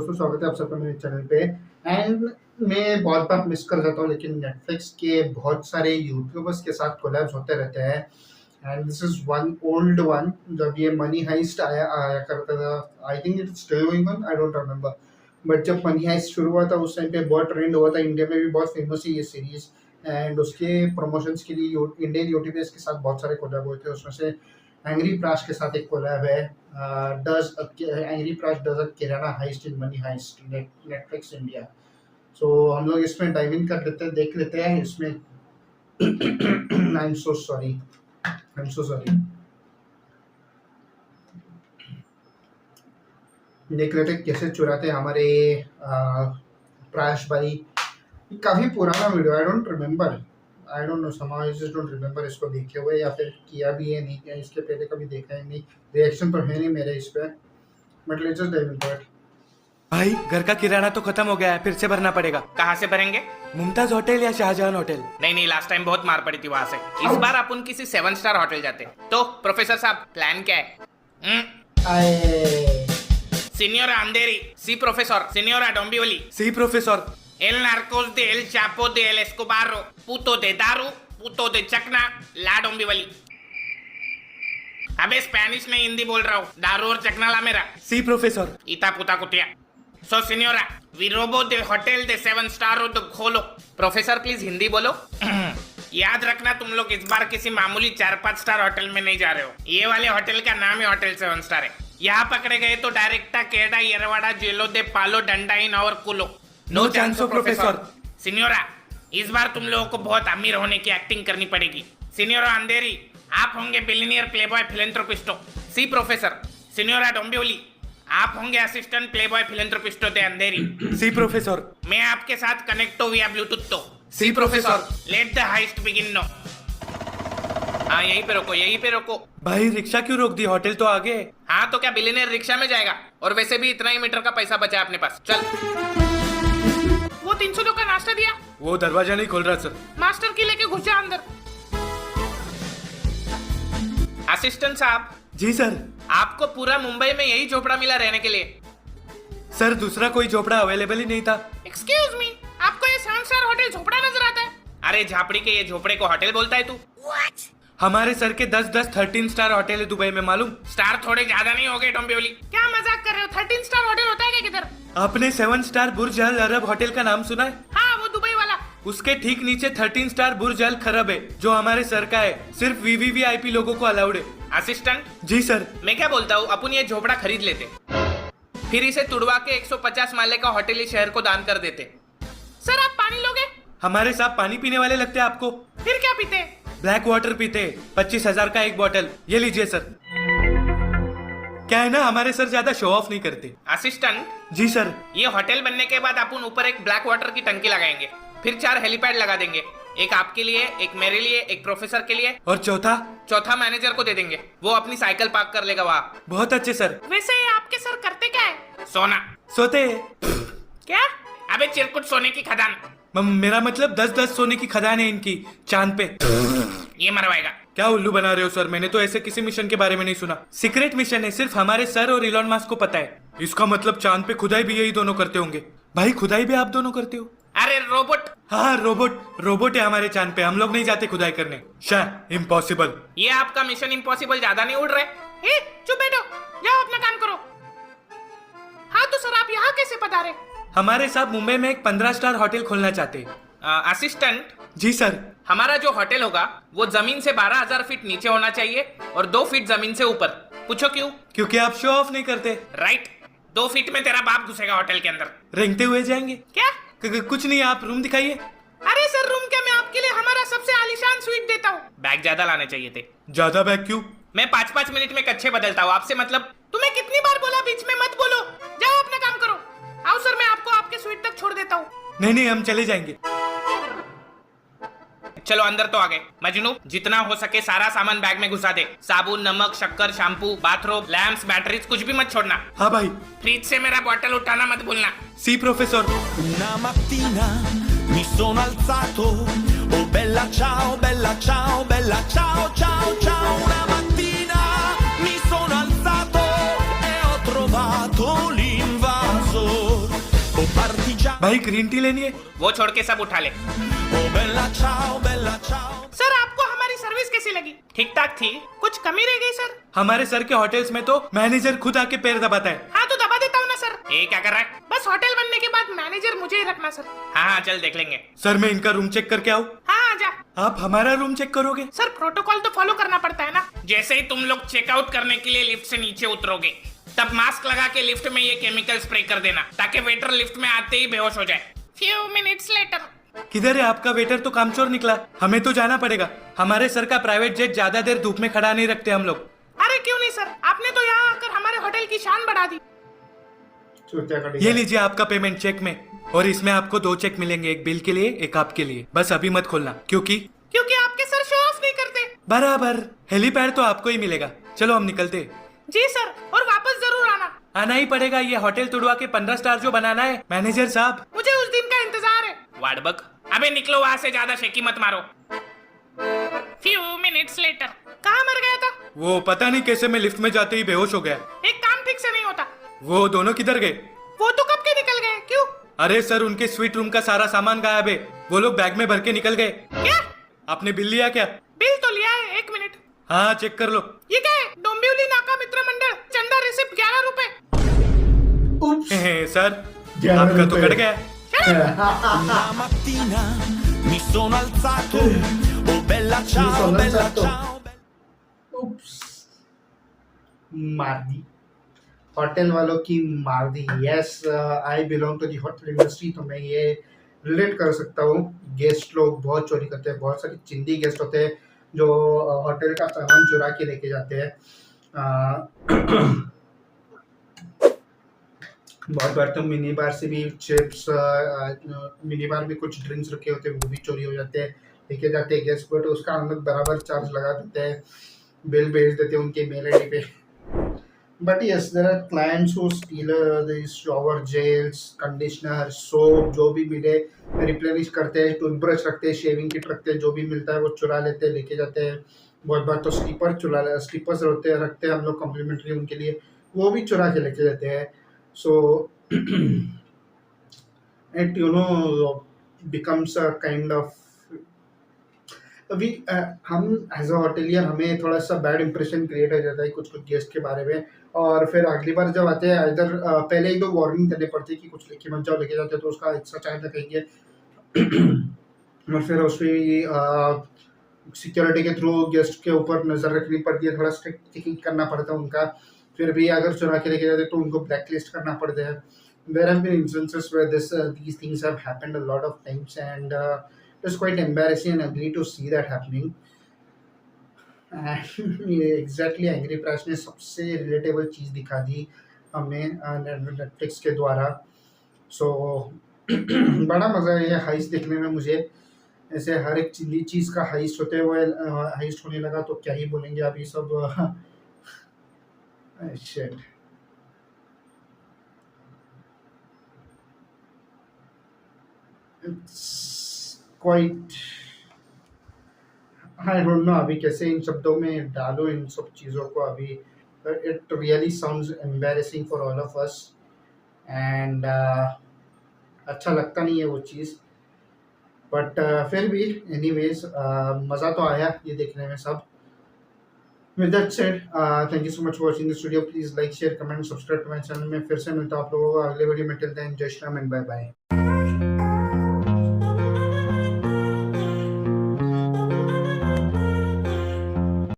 दोस्तों, स्वागत है आप सबका मेरे चैनल पे। एंड मैं बहुत बार मिस कर जाता हूँ, लेकिन नेटफ्लिक्स के बहुत सारे यूट्यूबर्स के साथ कोलैब्स होते रहते हैं। And this is one old one, जब ये मनी हाइस्ट आया आया करता था। I think it's still going on, I don't remember. But जब मनी हाइस्ट शुरू हुआ था उस टाइम पे बहुत ट्रेंड हुआ था, इंडिया में भी बहुत फेमस है ये सीरीज। एंड उसके प्रमोशंस के लिए इंडियन यूट्यूबर्स के साथ बहुत सारे कोलैब हुए थे। उसमें से एंग्री प्राश के साथ एक कोलैब है। Angry Prash does a kirana heist in Money Heist, Netflix India. So हम लोग इसमें डाइव इन कर लेते हैं, देख लेते हैं इसमें। I am so sorry, I am so sorry. देख लेते हैं कैसे चुराते हैं हमारे प्राश भाई। काफी पुराना video, I don't remember, I don't know, somehow I just don't remember इसको देखे हुए या फिर किया भी है नहीं किया, इसके पहले कभी देखा है नहीं। रिएक्शन तो है नहीं मेरे इस पे, but let's just dive into it. भाई घर का किराना तो खत्म हो गया है, फिर से भरना पड़ेगा। कहाँ से भरेंगे? मुमताज होटल या शाहजहां होटल? नहीं, लास्ट टाइम बहुत मार पड़ी थी वहां से। इस बार अपन किसी 7 स्टार होटल जाते। तो प्रोफेसर साहब, प्लान क्या है? आए सीनियोरा अंधेरी, सी प्रोफेसर, सीनियोरा डोंबिवली, सी प्रोफेसर। एल Narcos de el chapo de el escobarro, puto de daru, puto de चकना, ला डोंबिवली। अबे स्पेनिश में हिंदी बोल रहा हूँ, दारू और चकना ला मेरा। सी प्रोफेसर। इता पुता कुटिया। सो सीनियोरा, वी रोबो दे होटल दे 7 स्टार हो तो खोलो। प्रोफेसर प्लीज हिंदी बोलो। याद रखना तुम लोग इस बार किसी मामूली 4-5 स्टार होटल में नहीं जा रहे हो। ये वाले होटल का नाम ही होटल 7 स्टार है। यहाँ पकड़े गए तो डायरेक्टा केडा येरवाड़ा जेलो दे पालो डंडा इन और कुलो। No chance of professor. सीनियोरा, इस बार तुम लोगों को बहुत अमीर होने की एक्टिंग करनी पड़ेगी। सीनियोरा अंधेरी, आप होंगे बिलियनियर प्लेबॉय फिलेंथ्रोपिस्टो। सी प्रोफेसर। सीनियोरा डोंबिवली, आप होंगे असिस्टेंट प्लेबॉय फिलेंथ्रोपिस्टो दे अंधेरी। सी प्रोफेसर। मैं आपके साथ कनेक्टो विया ब्लूटूथ तो। सी professor. Let the heist begin no. हाँ यहीं पे रोको, यहीं पे रोको। भाई रिक्शा क्यों रोक दी, होटल तो आगे है। हाँ तो क्या बिलियनियर रिक्शा में जाएगा? और वैसे भी इतना ही मीटर का पैसा बचा है अपने पास। चल। वो 300 का नाश्ता दिया। वो दरवाजा नहीं खोल रहा सर। मास्टर की लेके घुस जा अंदर। असिस्टेंट साहब। जी सर। आपको पूरा मुंबई में यही झोपड़ा मिला रहने के लिए? सर दूसरा कोई झोपड़ा अवेलेबल ही नहीं था। एक्सक्यूज मी, आपको ये 7 स्टार होटल झोपड़ा नजर आता है? अरे झापड़ी के ये झोपड़े को होटल बोलता है तू? हमारे सर के 10-10 13 स्टार होटल है दुबई में, मालूम? स्टार थोड़े ज्यादा नहीं हो गए डोंबिवली? क्या मजाक कर रहे हो? 13 स्टार होटल होता है क्या किधर? आपने 7 स्टार बुर्ज अल अरब होटल का नाम सुना है? हाँ वो दुबई वाला। उसके ठीक नीचे 13 स्टार बुर्ज अल खरब है, जो हमारे सर का है। सिर्फ वीवीवीआईपी लोगों को अलाउड है। असिस्टेंट जी सर। मैं क्या बोलता हूँ, अपन ये झोपड़ा खरीद लेते, फिर इसे तुड़वा के 150 माले का होटल ही शहर को दान कर देते। सर आप पानी लोगे? हमारे साथ पानी पीने वाले लगते हैं आपको? फिर क्या पीते? ब्लैक वाटर पीते। 25,000 का एक बोतल। ये लीजिए सर। क्या है ना, हमारे सर ज्यादा शो ऑफ नहीं करते। असिस्टेंट जी सर। ये होटल बनने के बाद अपन ऊपर एक ब्लैक वाटर की टंकी लगाएंगे, फिर 4 हेलीपैड लगा देंगे। एक आपके लिए, एक मेरे लिए, एक प्रोफेसर के लिए, और चौथा मैनेजर को दे देंगे। वो अपनी साइकिल पार्क कर लेगा वहाँ। बहुत अच्छे सर। वैसे आपके सर करते क्या है? सोना। सोते। क्या? अबे चिरकुट सोने की खदान। मेरा मतलब 10-10 सोने की खदान है इनकी, चांद पे। ये मरवाएगा। क्या उल्लू बना रहे हो सर? मैंने तो ऐसे किसी मिशन के बारे में नहीं सुना। सीक्रेट मिशन है, सिर्फ हमारे सर और इलॉन मस्क को पता है। इसका मतलब चांद पे खुदाई भी यही दोनों करते होंगे। भाई खुदाई भी आप दोनों करते हो? अरे रोबोट। हाँ रोबोट है हमारे चांद पे। हम लोग नहीं जाते खुदाई करने। शाह इम्पॉसिबल। ये आपका मिशन इम्पॉसिबल ज्यादा नहीं उड़ रहे? चुप बैठो, जाओ अपना काम करो। हाँ तो सर आप यहाँ कैसे पधारे? हमारे साहब मुंबई में एक 15 स्टार होटल खोलना चाहते हैं। असिस्टेंट जी सर। हमारा जो होटल होगा वो जमीन से 12,000 फीट नीचे होना चाहिए और 2 फीट जमीन से ऊपर। पूछो क्यों? क्योंकि आप शो ऑफ नहीं करते। राइट। 2 फीट में तेरा बाप घुसेगा होटल के अंदर। रेंगते हुए जाएंगे? क्या? कुछ नहीं, आप रूम दिखाइए। अरे सर रूम क्या, मैं आपके लिए हमारा सबसे आलीशान स्वीट देता हूँ। बैग ज्यादा लाने चाहिए थे। ज्यादा बैग क्यों? मैं 5-5 मिनट में कच्चे बदलता हूँ, आपसे मतलब। तुम्हें कितनी बार बोला बीच में मत बोलो, जाओ अपना काम करो। आओ सर, मैं आपको आपके स्वीट तक छोड़ देता हूँ। नहीं हम चले जाएंगे। चलो अंदर तो आ गए। मजनू जितना हो सके सारा सामान बैग में घुसा दे। साबुन, नमक, शक्कर, शैम्पू, बाथरोब, लैम्प्स, बैटरीज, कुछ भी मत छोड़ना। हाँ भाई। फ्रिज से मेरा बॉटल उठाना मत भूलना। सी professor. Una mattina mi sono alzato, oh bella ciao, bella ciao, bella ciao, ciao, ciao. Una mattina mi sono alzato e ho trovato l'invasore. partigiano. भाई ग्रीन टी लेनी है? वो छोड़ के सब उठा ले। Oh bella ciao. सर आपको हमारी सर्विस कैसी लगी? ठीक ठाक थी, कुछ कमी रह गई सर? हमारे सर के होटल्स में तो मैनेजर खुद आके पैर दबाता है। हाँ तो दबा देता हूँ ना सर। ये क्या कर रहा है? बस होटल बनने के बाद मैनेजर मुझे ही रखना सर। हाँ चल देख लेंगे। सर मैं इनका रूम चेक करके आऊँ? हाँ आजा। आप हमारा रूम चेक करोगे? सर प्रोटोकॉल तो फॉलो करना पड़ता है ना। जैसे ही तुम लोग चेकआउट करने के लिए लिफ्ट से नीचे उतरोगे तब मास्क लगा के लिफ्ट में ये केमिकल स्प्रे कर देना ताकि वेटर लिफ्ट में आते ही बेहोश हो जाए। Few minutes later. किधर है आपका वेटर? तो कामचोर निकला। हमें तो जाना पड़ेगा। हमारे सर का प्राइवेट जेट ज्यादा देर धूप में खड़ा नहीं रखते हम लोग। अरे क्यों नहीं सर, आपने तो यहाँ आकर हमारे होटल की शान बढ़ा दी। ये लीजिए आपका पेमेंट चेक में, और इसमें आपको 2 चेक मिलेंगे, एक बिल के लिए एक आपके लिए। बस अभी मत खोलना क्योंकि आपके सर शो ऑफ नहीं करते। बराबर हेलीपैड तो आपको ही मिलेगा। चलो हम निकलते। जी सर, और वापस जरूर आना। आना ही पड़ेगा, ये होटल तुड़वा के 15 स्टार जो बनाना है मैनेजर साहब। मुझे उस दिन का इंतजार है। वार्डबक, अबे निकलो वहाँ से, ज्यादा शेकी मत मारो। Few minutes later. कहाँ मर गया था? वो पता नहीं कैसे मैं लिफ्ट में जाते ही बेहोश हो गया। एक काम ठीक से नहीं होता। वो दोनों किधर गए? वो तो कब के निकल गए। क्यों? अरे सर उनके स्वीट रूम का सारा सामान गायब है। वो लोग बैग में भर के निकल गए। क्या? आपने बिल लिया क्या? बिल तो लिया है, 1 मिनट। हाँ चेक कर लो। ये क्या है? डोंबिवली नाका मित्र मंडल, चंदा रिसिप्ट 11 रुपए। सर 11 आपका तो रुपए। कट गया। Una mattina mi sono alzato. Oh bella ciao, sono bella alzato. ciao. Oops. मार दी होटल वालों की, मार दी। Yes, I belong to the hotel industry, तो मैं ये रिलेट कर सकता हूँ। गेस्ट लोग बहुत चोरी करते हैं। बहुत सारे चिंदी गेस्ट होते हैं जो होटल का सामान चुरा के लेके जाते हैं। बहुत बार तो मिनी बार से भी चिप्स, मिनी बार में कुछ ड्रिंक्स रखे होते हैं वो भी चोरी हो जाते हैं, लेके जाते हैं गेस्ट, बट उसका हम लोग बराबर चार्ज लगा देते हैं, बिल भेज देते हैं उनके मेल आईडी पे। But yes, there are clients who steal this shower gels, conditioner, soap, जो भी मिले रिप्लेनिश करते हैं, टूथब्रश रखते हैं, शेविंग किट रखते हैं, जो भी मिलता है वो चुरा लेते हैं, लेके जाते हैं। बहुत बार तो स्लीपर्स रखते हैं हम लोग कॉम्प्लीमेंट्री उनके लिए, वो भी चुरा के लेके जाते हैं। So it becomes a kind of हम एज अ होटलियर हमें थोड़ा सा बैड इंप्रेशन क्रिएट हो जाता है कुछ गेस्ट के बारे में, और फिर अगली बार जब आते हैं इधर पहले ही तो वार्निंग देनी पड़ती है कि कुछ लेके मत जाओ, लेके जाते तो उसका एक्स्ट्रा चार्ज लगेंगे। और फिर उसमें सिक्योरिटी के थ्रू गेस्ट के ऊपर नज़र रखनी पड़ती है, थोड़ा स्ट्रिक्ट चेकिंग करना पड़ता है उनका। फिर भी अगर चुरा के लेके जाते तो उनको ब्लैक लिस्ट करना पड़ता है। There have been instances where these things have happened a lot of times, and it's quite embarrassing and ugly to see that happening. Exactly angry price ने सबसे रिलेटेबल चीज़ दिखा दी हमें नेटफ्लिक्स के द्वारा। सो बड़ा मज़ा है हाइस्ट देखने में मुझे। ऐसे हर एक चीज़ का हाइस्ट होते हुए हाइस्ट होने लगा तो क्या ही बोलेंगे आप, ये सब shit. It's quite, I don't know अभी कैसे इन शब्दों में डालो इन सब चीज़ों को अभी। It really sounds embarrassing for all of us, and अच्छा लगता नहीं है वो चीज़, बट फिर भी anyways मज़ा तो आया ये देखने में सब। With that said, thank you so much for watching this video. Please like, share, comment, subscribe to my channel. मैं फिर से मिलता हूँ आप लोगों को अगले वीडियो में। Till then, जय Shri Ram and bye bye.